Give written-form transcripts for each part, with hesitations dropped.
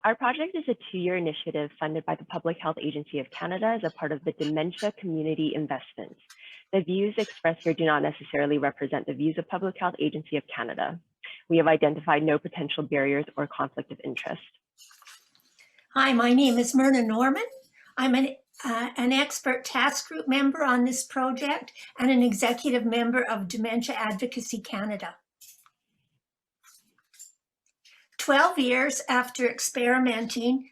Our project is a two-year initiative funded by the Public Health Agency of Canada as a part of the Dementia Community Investments. The views expressed here do not necessarily represent the views of Public Health Agency of Canada. We have identified no potential barriers or conflict of interest. Hi, my name is Myrna Norman. I'm an expert task group member on this project and an executive member of Dementia Advocacy Canada. 12 years after experiencing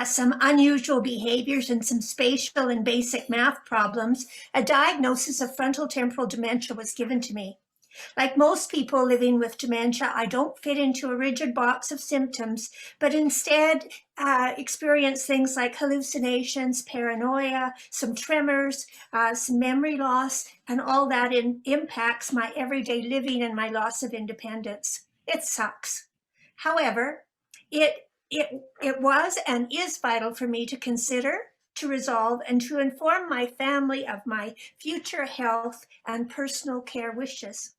some unusual behaviors and some spatial and basic math problems, a diagnosis of frontotemporal dementia was given to me. Like most people living with dementia, I don't fit into a rigid box of symptoms, but instead experience things like hallucinations, paranoia, some tremors, some memory loss, and all that impacts my everyday living and my loss of independence. It sucks. However, it was and is vital for me to consider, to resolve, and to inform my family of my future health and personal care wishes.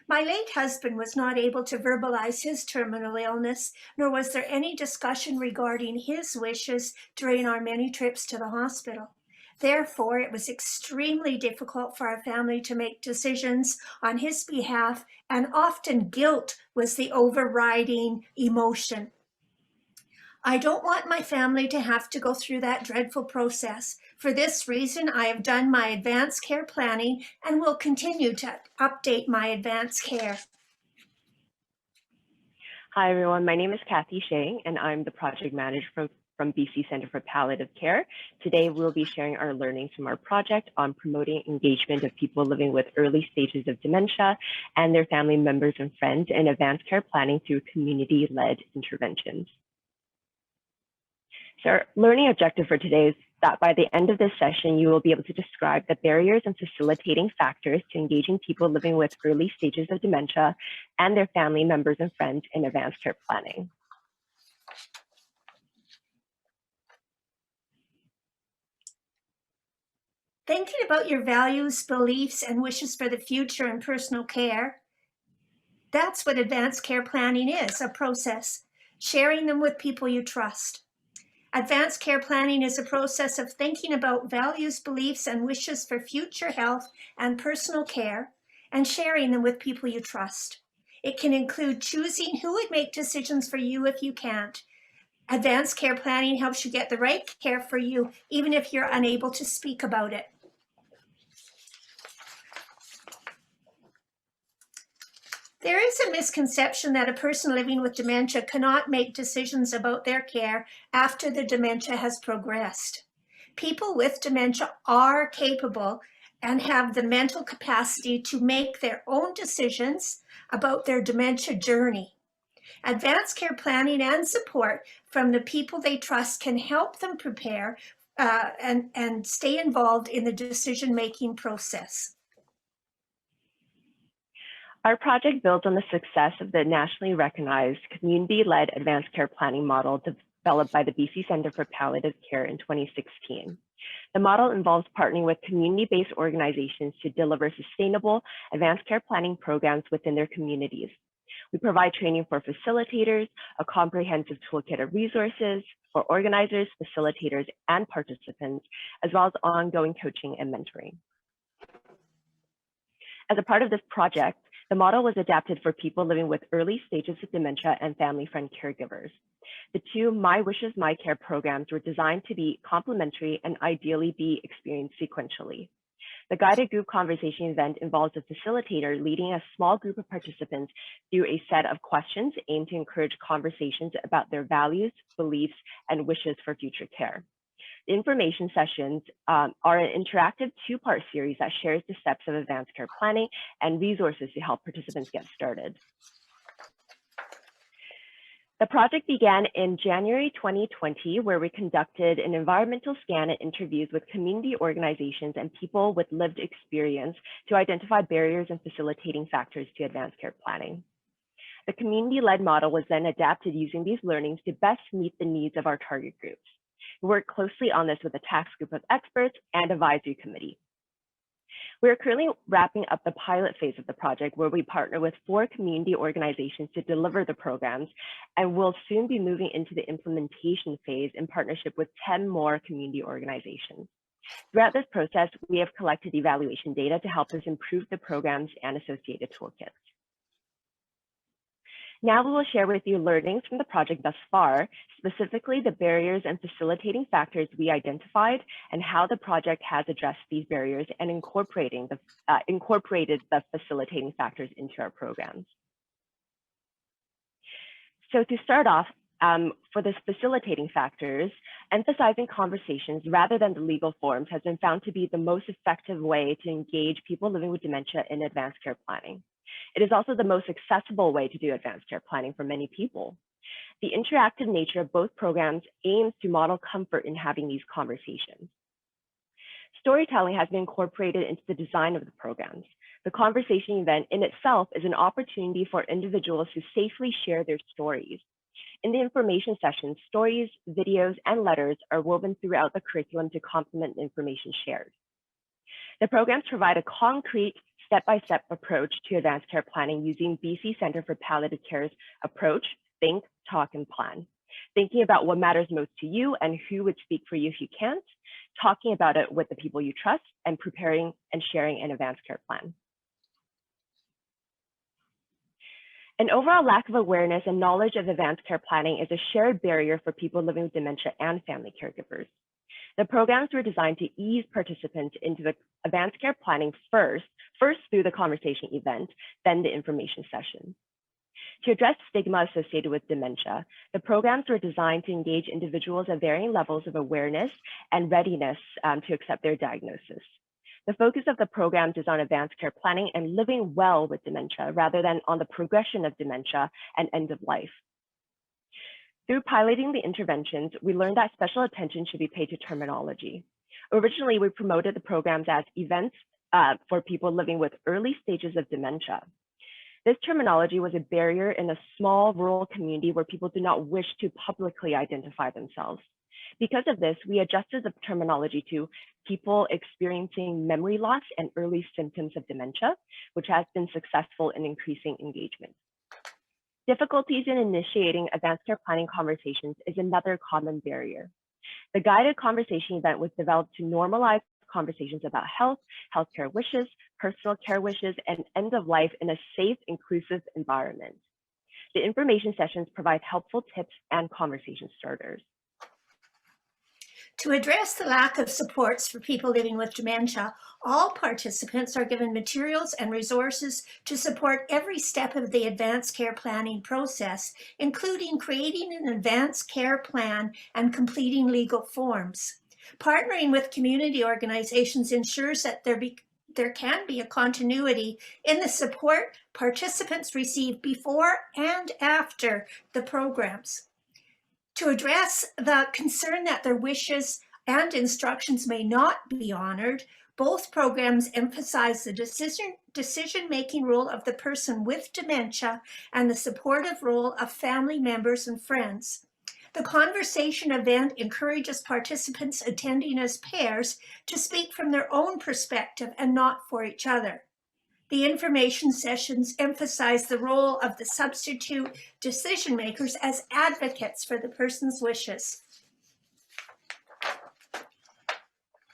My late husband was not able to verbalize his terminal illness, nor was there any discussion regarding his wishes during our many trips to the hospital. Therefore, it was extremely difficult for our family to make decisions on his behalf, and often guilt was the overriding emotion. I don't want my family to have to go through that dreadful process. For this reason, I have done my advanced care planning and will continue to update my advanced care. Hi, everyone. My name is Kathy Shea, and I'm the project manager from BC Centre for Palliative Care. Today, we'll be sharing our learnings from our project on promoting engagement of people living with early stages of dementia and their family members and friends in advanced care planning through community-led interventions. So our learning objective for today is that by the end of this session, you will be able to describe the barriers and facilitating factors to engaging people living with early stages of dementia and their family members and friends in advanced care planning. Thinking about your values, beliefs, and wishes for the future and personal care, that's what advanced care planning is, a process, sharing them with people you trust. Advanced care planning is a process of thinking about values, beliefs, and wishes for future health and personal care and sharing them with people you trust. It can include choosing who would make decisions for you if you can't. Advanced care planning helps you get the right care for you, even if you're unable to speak about it. There is a misconception that a person living with dementia cannot make decisions about their care after the dementia has progressed. People with dementia are capable and have the mental capacity to make their own decisions about their dementia journey. Advanced care planning and support from the people they trust can help them prepare and stay involved in the decision-making process. Our project builds on the success of the nationally recognized community-led advanced care planning model developed by the BC Centre for Palliative Care in 2016. The model involves partnering with community-based organizations to deliver sustainable advanced care planning programs within their communities. We provide training for facilitators, a comprehensive toolkit of resources for organizers, facilitators, and participants, as well as ongoing coaching and mentoring. As a part of this project, the model was adapted for people living with early stages of dementia and family friend caregivers. The two My Wishes, My Care programs were designed to be complementary and ideally be experienced sequentially. The guided group conversation event involves a facilitator leading a small group of participants through a set of questions aimed to encourage conversations about their values, beliefs, and wishes for future care. The information sessions are an interactive two-part series that shares the steps of advanced care planning and resources to help participants get started. The project began in January 2020, where we conducted an environmental scan and interviews with community organizations and people with lived experience to identify barriers and facilitating factors to advanced care planning. The community-led model was then adapted using these learnings to best meet the needs of our target groups. We worked closely on this with a task group of experts and advisory committee. We are currently wrapping up the pilot phase of the project, where we partner with 4 community organizations to deliver the programs, and will soon be moving into the implementation phase in partnership with 10 more community organizations. Throughout this process, we have collected evaluation data to help us improve the programs and associated toolkits. Now we will share with you learnings from the project thus far, specifically the barriers and facilitating factors we identified, and how the project has addressed these barriers and incorporated the facilitating factors into our programs. So to start off, for the facilitating factors, emphasizing conversations rather than the legal forms has been found to be the most effective way to engage people living with dementia in advanced care planning. It is also the most accessible way to do advanced care planning for many people. The interactive nature of both programs aims to model comfort in having these conversations. Storytelling has been incorporated into the design of the programs. The conversation event in itself is an opportunity for individuals to safely share their stories. In the information sessions, stories, videos, and letters are woven throughout the curriculum to complement the information shared. The programs provide a concrete, step-by-step approach to advanced care planning using BC Centre for Palliative Care's approach, think, talk, and plan. Thinking about what matters most to you and who would speak for you if you can't, talking about it with the people you trust, and preparing and sharing an advanced care plan. An overall lack of awareness and knowledge of advanced care planning is a shared barrier for people living with dementia and family caregivers. The programs were designed to ease participants into the advanced care planning first through the conversation event, then the information session. To address stigma associated with dementia, the programs were designed to engage individuals at varying levels of awareness and readiness to accept their diagnosis. The focus of the programs is on advanced care planning and living well with dementia, rather than on the progression of dementia and end of life. Through piloting the interventions, we learned that special attention should be paid to terminology. Originally, we promoted the programs as events for people living with early stages of dementia. This terminology was a barrier in a small rural community where people do not wish to publicly identify themselves. Because of this, we adjusted the terminology to people experiencing memory loss and early symptoms of dementia, which has been successful in increasing engagement. Difficulties in initiating advanced care planning conversations is another common barrier. The guided conversation event was developed to normalize conversations about health, healthcare wishes, personal care wishes, and end of life in a safe, inclusive environment. The information sessions provide helpful tips and conversation starters. To address the lack of supports for people living with dementia, all participants are given materials and resources to support every step of the advanced care planning process, including creating an advanced care plan and completing legal forms. Partnering with community organizations ensures that there can be a continuity in the support participants receive before and after the programs. To address the concern that their wishes and instructions may not be honored, both programs emphasize the decision-making role of the person with dementia and the supportive role of family members and friends. The conversation event encourages participants attending as pairs to speak from their own perspective and not for each other. The information sessions emphasize the role of the substitute decision makers as advocates for the person's wishes.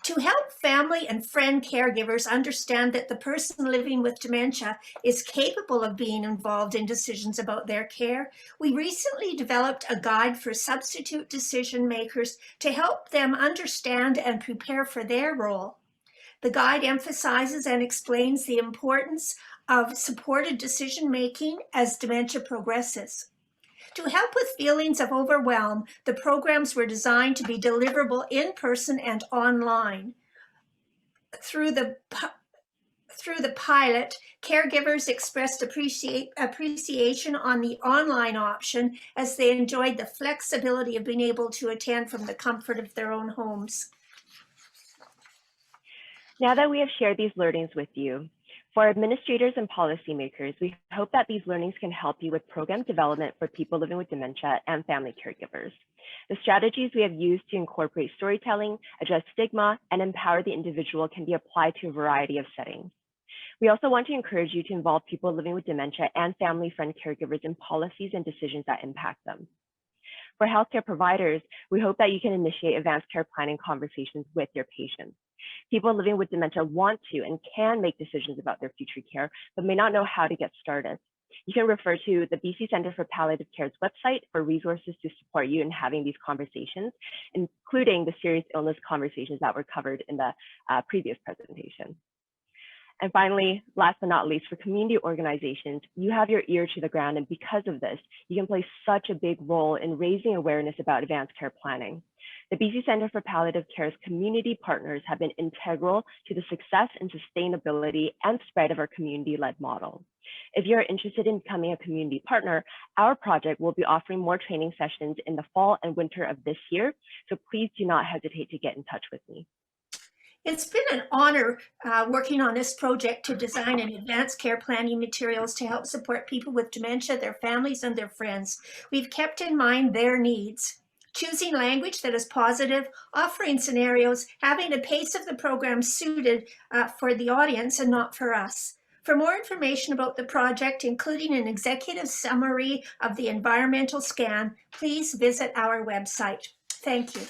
To help family and friend caregivers understand that the person living with dementia is capable of being involved in decisions about their care, we recently developed a guide for substitute decision makers to help them understand and prepare for their role. The guide emphasizes and explains the importance of supported decision-making as dementia progresses. To help with feelings of overwhelm, the programs were designed to be deliverable in person and online. Through the pilot, caregivers expressed appreciation on the online option as they enjoyed the flexibility of being able to attend from the comfort of their own homes. Now that we have shared these learnings with you, For administrators and policymakers, we hope that these learnings can help you with program development for people living with dementia and family caregivers. The strategies we have used to incorporate storytelling, address stigma, and empower the individual can be applied to a variety of settings. We also want to encourage you to involve people living with dementia and family-friend caregivers in policies and decisions that impact them. For healthcare providers, we hope that you can initiate advanced care planning conversations with your patients. People living with dementia want to and can make decisions about their future care, but may not know how to get started. You can refer to the BC Centre for Palliative Care's website for resources to support you in having these conversations, including the serious illness conversations that were covered in the previous presentation. And finally, last but not least, for community organizations, you have your ear to the ground, and because of this, you can play such a big role in raising awareness about advanced care planning. The BC Centre for Palliative Care's community partners have been integral to the success and sustainability and spread of our community-led model. If you're interested in becoming a community partner, our project will be offering more training sessions in the fall and winter of this year, so please do not hesitate to get in touch with me. It's been an honor working on this project to design and advance care planning materials to help support people with dementia, their families, and their friends. We've kept in mind their needs, choosing language that is positive, offering scenarios, having the pace of the program suited for the audience and not for us. For more information about the project, including an executive summary of the environmental scan, please visit our website. Thank you.